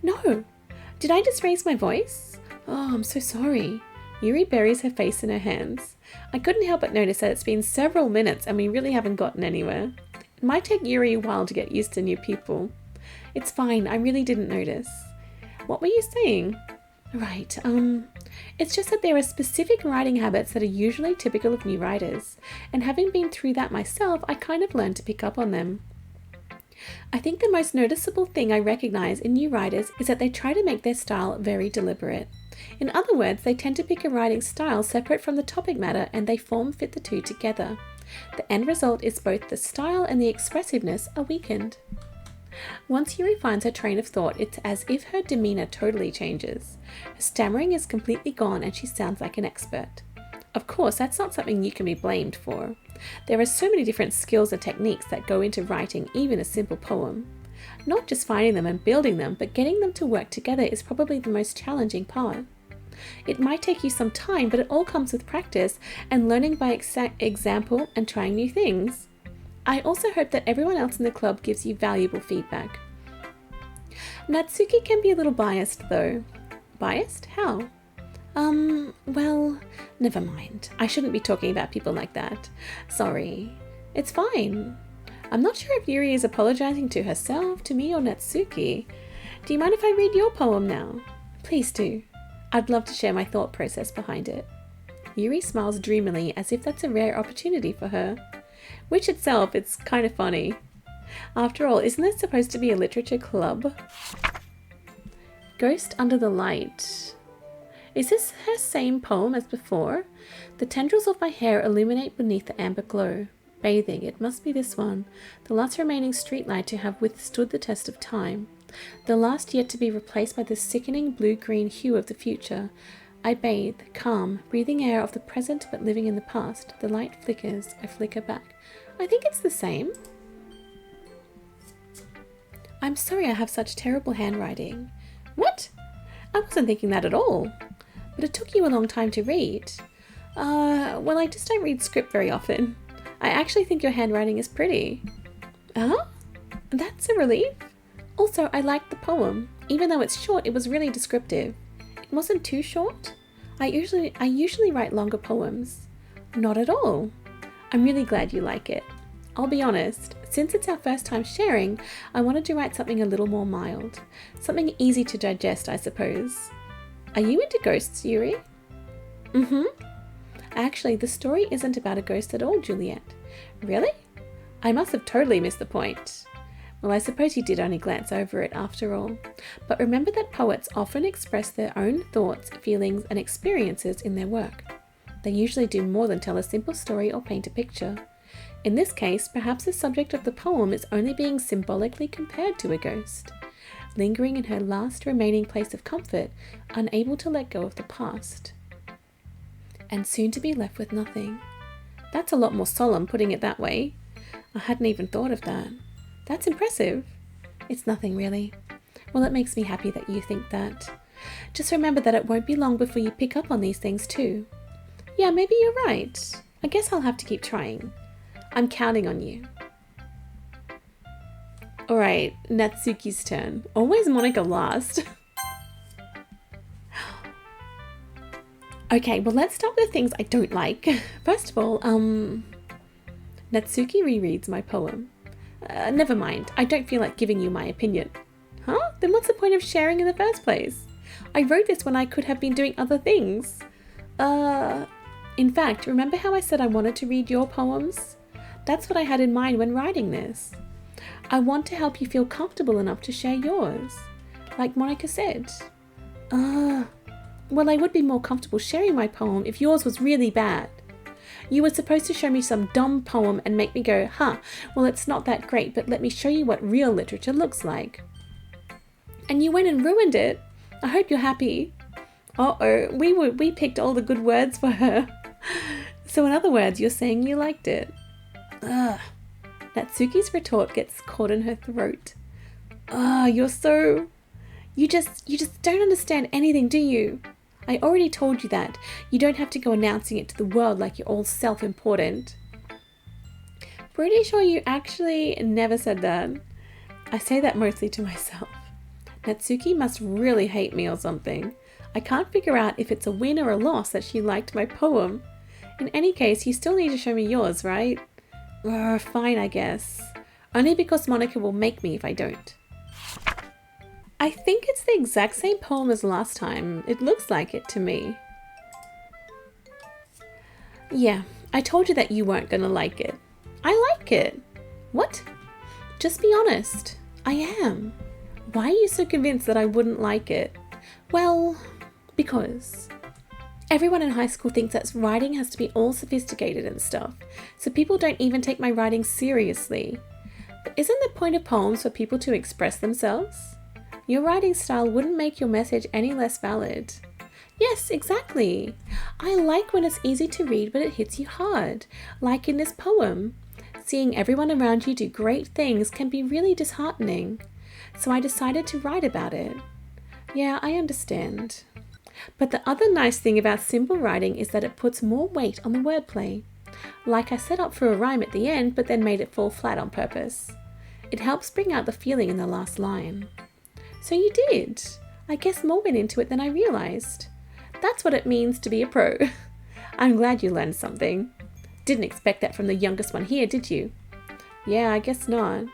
No. Did I just raise my voice? Oh, I'm so sorry. Yuri buries her face in her hands. I couldn't help but notice that it's been several minutes and we really haven't gotten anywhere. It might take Yuri a while to get used to new people. It's fine, I really didn't notice. What were you saying? Right, it's just that there are specific writing habits that are usually typical of new writers, and having been through that myself, I kind of learned to pick up on them. I think the most noticeable thing I recognize in new writers is that they try to make their style very deliberate. In other words, they tend to pick a writing style separate from the topic matter and they form-fit the two together. The end result is both the style and the expressiveness are weakened. Once Yuri finds her train of thought, it's as if her demeanor totally changes. Her stammering is completely gone and she sounds like an expert. Of course, that's not something you can be blamed for. There are so many different skills and techniques that go into writing even a simple poem. Not just finding them and building them, but getting them to work together is probably the most challenging part. It might take you some time, but it all comes with practice and learning by example and trying new things. I also hope that everyone else in the club gives you valuable feedback. Natsuki can be a little biased though. Biased? How? Well, never mind. I shouldn't be talking about people like that. Sorry. It's fine. I'm not sure if Yuri is apologizing to herself, to me, or Natsuki. Do you mind if I read your poem now? Please do. I'd love to share my thought process behind it. Yuri smiles dreamily as if that's a rare opportunity for her. Which itself, it's kind of funny. After all, isn't this supposed to be a literature club? Ghost Under the Light. Is this her same poem as before? The tendrils of my hair illuminate beneath the amber glow. Bathing, it must be this one. The last remaining streetlight to have withstood the test of time. The last yet to be replaced by the sickening blue-green hue of the future. I bathe, calm, breathing air of the present but living in the past. The light flickers, I flicker back. I think it's the same. I'm sorry I have such terrible handwriting. What? I wasn't thinking that at all. But it took you a long time to read. Well, I just don't read script very often. I actually think your handwriting is pretty. Oh? That's a relief. Also, I liked the poem. Even though it's short, it was really descriptive. It wasn't too short. I usually write longer poems. Not at all. I'm really glad you like it. I'll be honest, since it's our first time sharing, I wanted to write something a little more mild. Something easy to digest, I suppose. Are you into ghosts, Yuri? Mm-hmm. Actually, the story isn't about a ghost at all, Juliet. Really? I must have totally missed the point. Well, I suppose you did only glance over it after all. But remember that poets often express their own thoughts, feelings, and experiences in their work. They usually do more than tell a simple story or paint a picture. In this case, perhaps the subject of the poem is only being symbolically compared to a ghost, lingering in her last remaining place of comfort, unable to let go of the past, and soon to be left with nothing. That's a lot more solemn, putting it that way. I hadn't even thought of that. That's impressive. It's nothing really. Well, it makes me happy that you think that. Just remember that it won't be long before you pick up on these things too. Yeah, maybe you're right. I guess I'll have to keep trying. I'm counting on you. Alright, Natsuki's turn. Always Monika last. Okay, well let's start with the things I don't like. First of all, Natsuki rereads my poem. Never mind, I don't feel like giving you my opinion. Huh? Then what's the point of sharing in the first place? I wrote this when I could have been doing other things. In fact, remember how I said I wanted to read your poems? That's what I had in mind when writing this. I want to help you feel comfortable enough to share yours. Like Monika said. Well, I would be more comfortable sharing my poem if yours was really bad. You were supposed to show me some dumb poem and make me go, well, it's not that great, but let me show you what real literature looks like. And you went and ruined it. I hope you're happy. Uh-oh, we picked all the good words for her. So in other words, you're saying you liked it. Ugh. Natsuki's retort gets caught in her throat. You just don't understand anything, do you? I already told you that. You don't have to go announcing it to the world like you're all self-important. Pretty sure you actually never said that. I say that mostly to myself. Natsuki must really hate me or something. I can't figure out if it's a win or a loss that she liked my poem. In any case, you still need to show me yours, right? Fine, I guess. Only because Monika will make me if I don't. I think it's the exact same poem as last time. It looks like it to me. Yeah, I told you that you weren't gonna like it. I like it. What? Just be honest. I am. Why are you so convinced that I wouldn't like it? Well, because everyone in high school thinks that writing has to be all sophisticated and stuff, so people don't even take my writing seriously. But isn't the point of poems for people to express themselves? Your writing style wouldn't make your message any less valid. Yes, exactly. I like when it's easy to read but it hits you hard, like in this poem. Seeing everyone around you do great things can be really disheartening. So I decided to write about it. Yeah, I understand. But the other nice thing about simple writing is that it puts more weight on the wordplay. Like I set up for a rhyme at the end but then made it fall flat on purpose. It helps bring out the feeling in the last line. So you did. I guess more went into it than I realized. That's what it means to be a pro. I'm glad you learned something. Didn't expect that from the youngest one here, did you? Yeah, I guess not.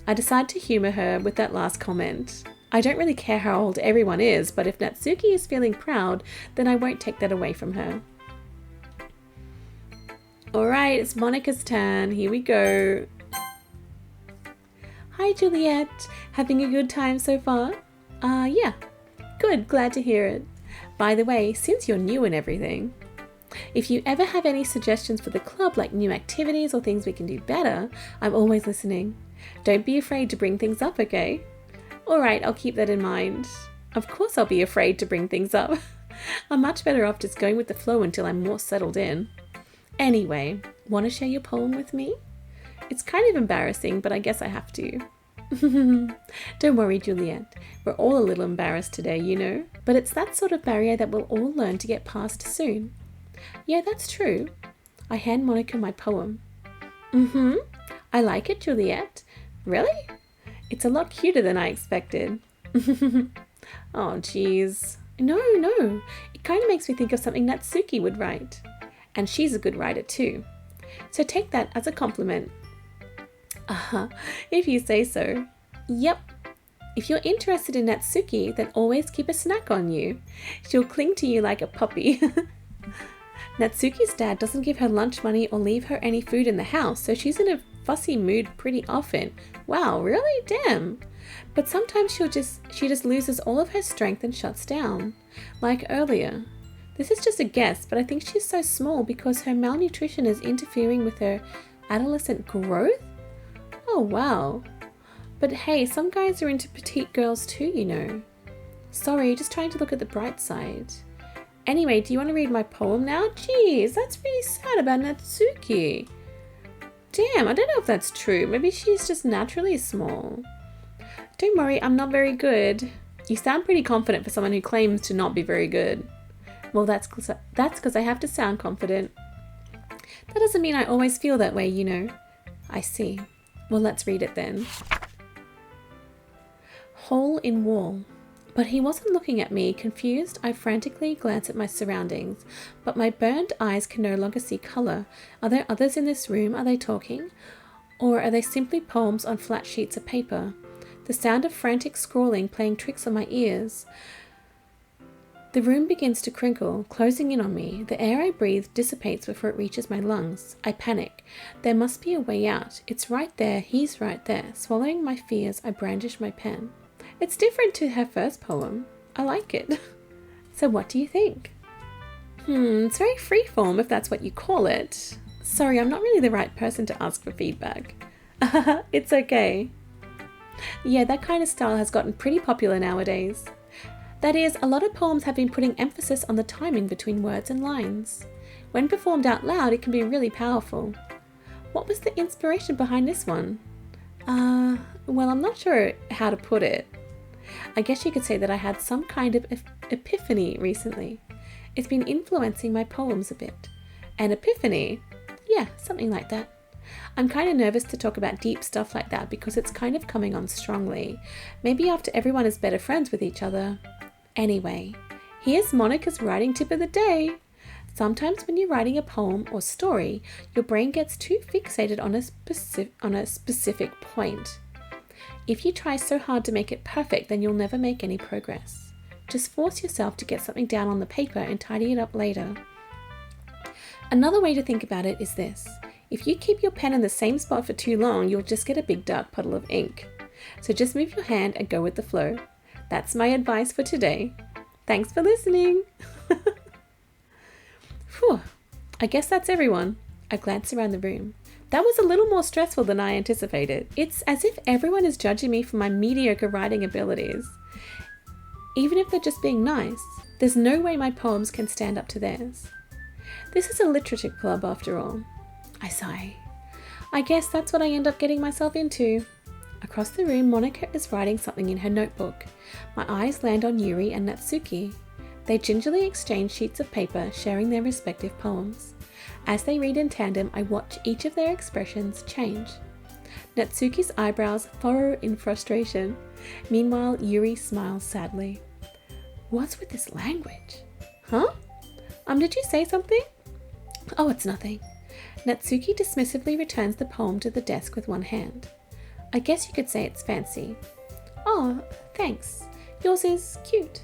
I decided to humor her with that last comment. I don't really care how old everyone is, but if Natsuki is feeling proud, then I won't take that away from her. Alright, it's Monika's turn. Here we go. Hi Juliet, having a good time so far? Yeah. Good, glad to hear it. By the way, since you're new and everything, if you ever have any suggestions for the club, like new activities or things we can do better, I'm always listening. Don't be afraid to bring things up, okay? Alright, I'll keep that in mind. Of course I'll be afraid to bring things up. I'm much better off just going with the flow until I'm more settled in. Anyway, want to share your poem with me? It's kind of embarrassing, but I guess I have to. Don't worry, Juliet. We're all a little embarrassed today, you know. But it's that sort of barrier that we'll all learn to get past soon. Yeah, that's true. I hand Monika my poem. I like it, Juliet. Really? It's a lot cuter than I expected. Oh, geez. No. It kind of makes me think of something Natsuki would write. And she's a good writer too. So take that as a compliment. If you say so. Yep. If you're interested in Natsuki, then always keep a snack on you. She'll cling to you like a puppy. Natsuki's dad doesn't give her lunch money or leave her any food in the house, so she's in a fussy mood pretty often. Wow, really? Damn. But sometimes she just loses all of her strength and shuts down. Like earlier. This is just a guess, but I think she's so small because her malnutrition is interfering with her adolescent growth? Oh, wow. But hey, some guys are into petite girls too, you know. Sorry, just trying to look at the bright side. Anyway, do you want to read my poem now? Jeez, that's really sad about Natsuki. Damn, I don't know if that's true. Maybe she's just naturally small. Don't worry, I'm not very good. You sound pretty confident for someone who claims to not be very good. Well, that's because I have to sound confident. That doesn't mean I always feel that way, you know. I see. Well, let's read it then. Hole in wall. But he wasn't looking at me. Confused, I frantically glance at my surroundings, but my burned eyes can no longer see colour. Are there others in this room? Are they talking? Or are they simply poems on flat sheets of paper? The sound of frantic scrawling playing tricks on my ears. The room begins to crinkle, closing in on me. The air I breathe dissipates before it reaches my lungs. I panic. There must be a way out. It's right there. He's right there. Swallowing my fears, I brandish my pen. It's different to her first poem. I like it. So what do you think? It's very freeform if that's what you call it. Sorry, I'm not really the right person to ask for feedback. It's okay. Yeah, that kind of style has gotten pretty popular nowadays. That is, a lot of poems have been putting emphasis on the timing between words and lines. When performed out loud, it can be really powerful. What was the inspiration behind this one? Well, I'm not sure how to put it. I guess you could say that I had some kind of epiphany recently. It's been influencing my poems a bit. An epiphany? Yeah, something like that. I'm kind of nervous to talk about deep stuff like that because it's kind of coming on strongly. Maybe after everyone is better friends with each other. Anyway, here's Monika's writing tip of the day. Sometimes when you're writing a poem or story, your brain gets too fixated on a specific point. If you try so hard to make it perfect, then you'll never make any progress. Just force yourself to get something down on the paper and tidy it up later. Another way to think about it is this. If you keep your pen in the same spot for too long, you'll just get a big dark puddle of ink. So just move your hand and go with the flow. That's my advice for today. Thanks for listening. Phew, I guess that's everyone. I glance around the room. That was a little more stressful than I anticipated. It's as if everyone is judging me for my mediocre writing abilities. Even if they're just being nice, there's no way my poems can stand up to theirs. This is a literature club after all. I sigh. I guess that's what I end up getting myself into. Across the room, Monika is writing something in her notebook. My eyes land on Yuri and Natsuki. They gingerly exchange sheets of paper, sharing their respective poems. As they read in tandem, I watch each of their expressions change. Natsuki's eyebrows furrow in frustration. Meanwhile, Yuri smiles sadly. What's with this language? Huh? Did you say something? Oh, it's nothing. Natsuki dismissively returns the poem to the desk with one hand. I guess you could say it's fancy. Oh, thanks. Yours is cute.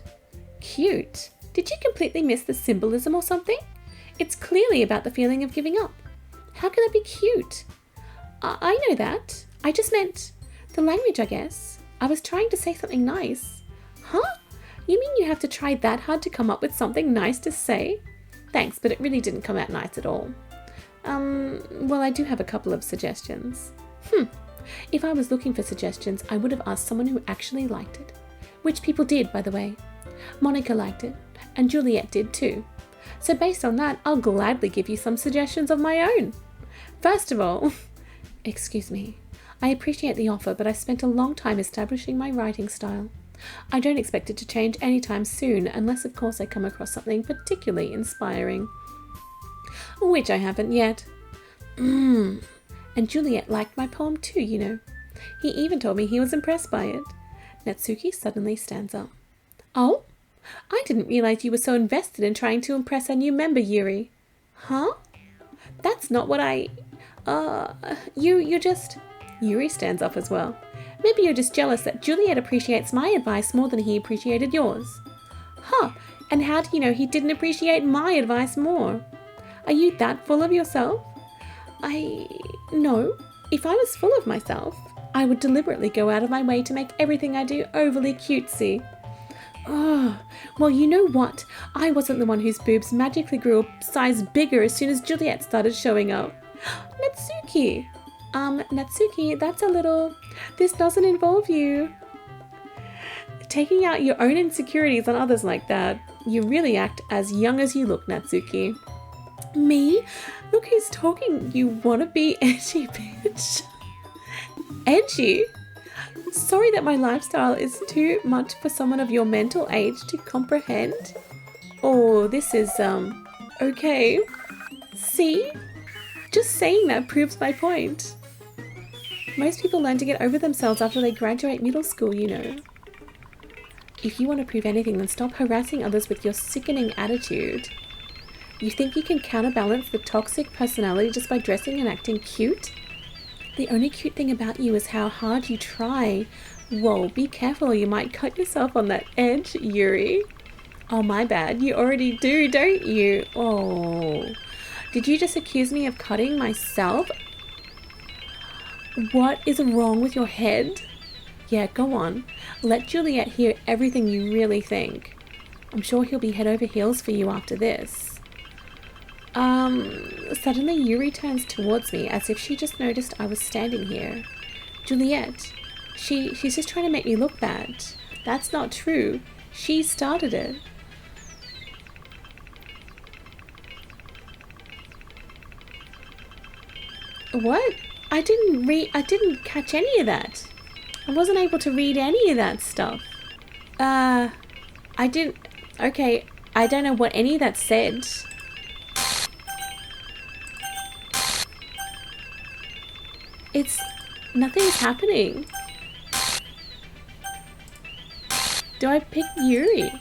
Cute? Did you completely miss the symbolism or something? It's clearly about the feeling of giving up. How can that be cute? I know that. I just meant the language, I guess. I was trying to say something nice. Huh? You mean you have to try that hard to come up with something nice to say? Thanks, but it really didn't come out nice at all. Well, I do have a couple of suggestions. If I was looking for suggestions, I would have asked someone who actually liked it. Which people did, by the way. Monika liked it, and Juliet did too. So based on that, I'll gladly give you some suggestions of my own. First of all, excuse me, I appreciate the offer, but I spent a long time establishing my writing style. I don't expect it to change anytime soon, unless of course I come across something particularly inspiring. Which I haven't yet. And Juliet liked my poem too, you know. He even told me he was impressed by it. Natsuki suddenly stands up. Oh? I didn't realize you were so invested in trying to impress a new member, Yuri. Huh? That's not what you're just... Yuri stands up as well. Maybe you're just jealous that Juliet appreciates my advice more than he appreciated yours. Huh, and how do you know he didn't appreciate my advice more? Are you that full of yourself? No. If I was full of myself, I would deliberately go out of my way to make everything I do overly cutesy. Oh, well, you know what? I wasn't the one whose boobs magically grew a size bigger as soon as Juliet started showing up. Natsuki! Natsuki, that's a little... This doesn't involve you. Taking out your own insecurities on others like that. You really act as young as you look, Natsuki. Me? Look who's talking, you wannabe edgy bitch. Edgy? Sorry that my lifestyle is too much for someone of your mental age to comprehend. Oh, this is, okay. See? Just saying that proves my point. Most people learn to get over themselves after they graduate middle school, you know. If you want to prove anything, then stop harassing others with your sickening attitude. You think you can counterbalance the toxic personality just by dressing and acting cute? The only cute thing about you is how hard you try. Whoa, be careful or you might cut yourself on that edge, Yuri. Oh, my bad. You already do, don't you? Oh. Did you just accuse me of cutting myself? What is wrong with your head? Yeah, go on. Let Juliet hear everything you really think. I'm sure he'll be head over heels for you after this. Suddenly Yuri turns towards me as if she just noticed I was standing here. Juliet, she's just trying to make me look bad. That's not true. She started it. What? I didn't catch any of that. I wasn't able to read any of that stuff. Okay, I don't know what any of that said. Nothing's happening. Do I pick Yuri?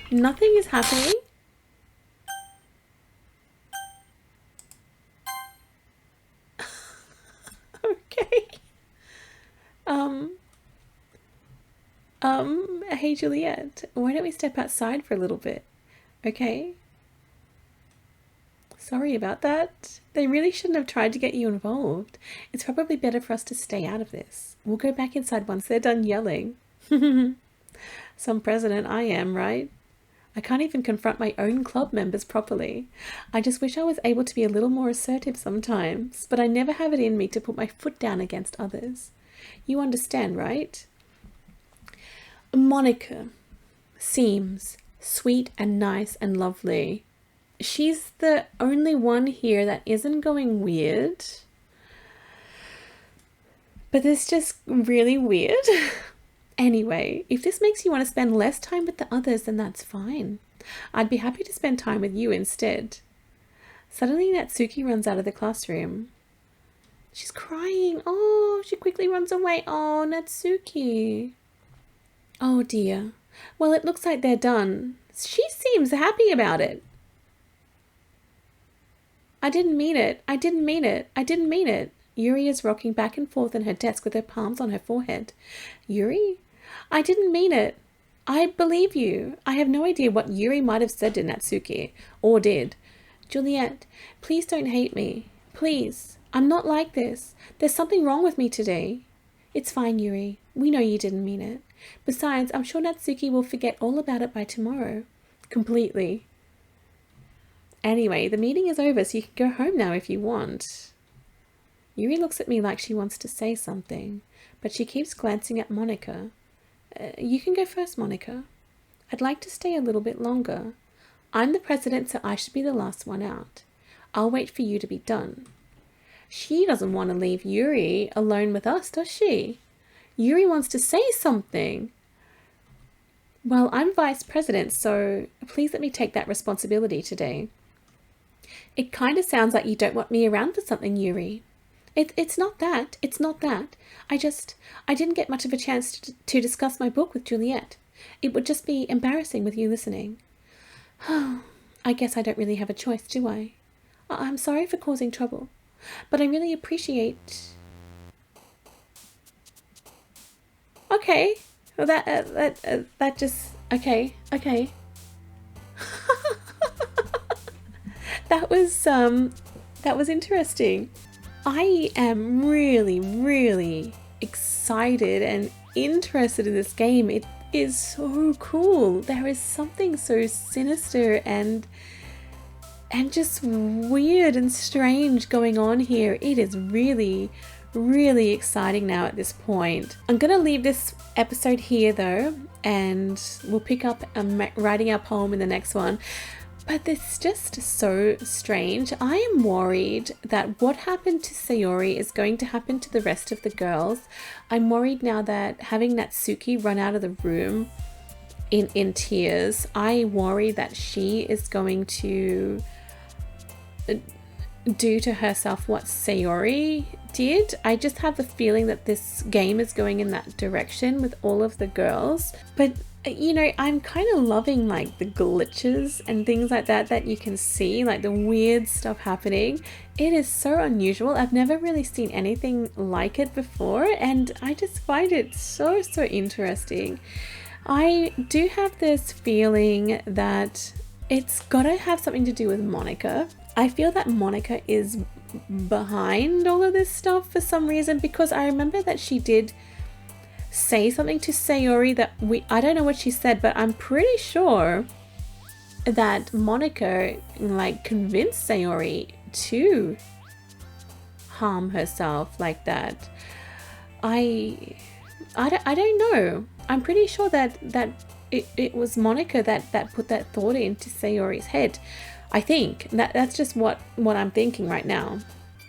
Nothing is happening. Okay. Hey Juliet, why don't we step outside for a little bit? Okay? Sorry about that. They really shouldn't have tried to get you involved. It's probably better for us to stay out of this. We'll go back inside once they're done yelling. Some president I am, right? I can't even confront my own club members properly. I just wish I was able to be a little more assertive sometimes, but I never have it in me to put my foot down against others. You understand, right? Monika seems sweet and nice and lovely. She's the only one here that isn't going weird. But it's just really weird. Anyway, if this makes you want to spend less time with the others, then that's fine. I'd be happy to spend time with you instead. Suddenly, Natsuki runs out of the classroom. She's crying. Oh, she quickly runs away. Oh, Natsuki. Oh, dear. Well, it looks like they're done. She seems happy about it. I didn't mean it. I didn't mean it. I didn't mean it. Yuri is rocking back and forth in her desk with her palms on her forehead. Yuri? I didn't mean it. I believe you. I have no idea what Yuri might have said to Natsuki, or did. Juliet, please don't hate me. Please. I'm not like this. There's something wrong with me today. It's fine, Yuri. We know you didn't mean it. Besides, I'm sure Natsuki will forget all about it by tomorrow. Completely. Anyway, the meeting is over, so you can go home now if you want. Yuri looks at me like she wants to say something, but she keeps glancing at Monika. You can go first, Monika. I'd like to stay a little bit longer. I'm the president, so I should be the last one out. I'll wait for you to be done. She doesn't want to leave Yuri alone with us, does she? Yuri wants to say something. Well, I'm vice president, so please let me take that responsibility today. It kind of sounds like you don't want me around for something, Yuri. It's not that. It's not that. I didn't get much of a chance to discuss my book with Juliet. It would just be embarrassing with you listening. I guess I don't really have a choice, do I? I'm sorry for causing trouble, but I really appreciate... Okay. Well, that just... Okay. That was interesting. I am really, really excited and interested in this game. It is so cool. There is something so sinister and just weird and strange going on here. It is really, really exciting now at this point. I'm gonna leave this episode here though, and we'll pick up writing our poem in the next one. But it's just so strange. I am worried that what happened to Sayori is going to happen to the rest of the girls. I'm worried now that having Natsuki run out of the room in tears, I worry that she is going to do to herself what Sayori did. I just have the feeling that this game is going in that direction with all of the girls. But you know, I'm kind of loving like the glitches and things like that you can see, like the weird stuff happening. It is so unusual. I've never really seen anything like it before, and I just find it so interesting. I do have this feeling that it's gotta have something to do with Monika. I feel that Monika is behind all of this stuff for some reason, because I remember that she did say something to Sayori that I don't know what she said, but I'm pretty sure that Monika like convinced Sayori to harm herself like that. I don't know. I'm pretty sure that it was Monika that put that thought into Sayori's head. I think that's just what I'm thinking right now.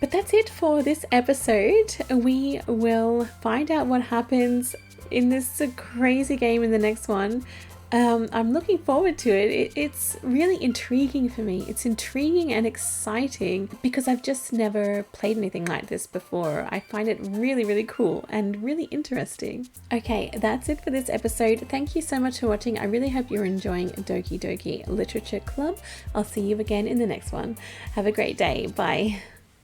But that's it for this episode. We will find out what happens in this crazy game in the next one. I'm looking forward to it. It's really intriguing for me. It's intriguing and exciting because I've just never played anything like this before. I find it really, really cool and really interesting. Okay, that's it for this episode. Thank you so much for watching. I really hope you're enjoying Doki Doki Literature Club. I'll see you again in the next one. Have a great day. Bye.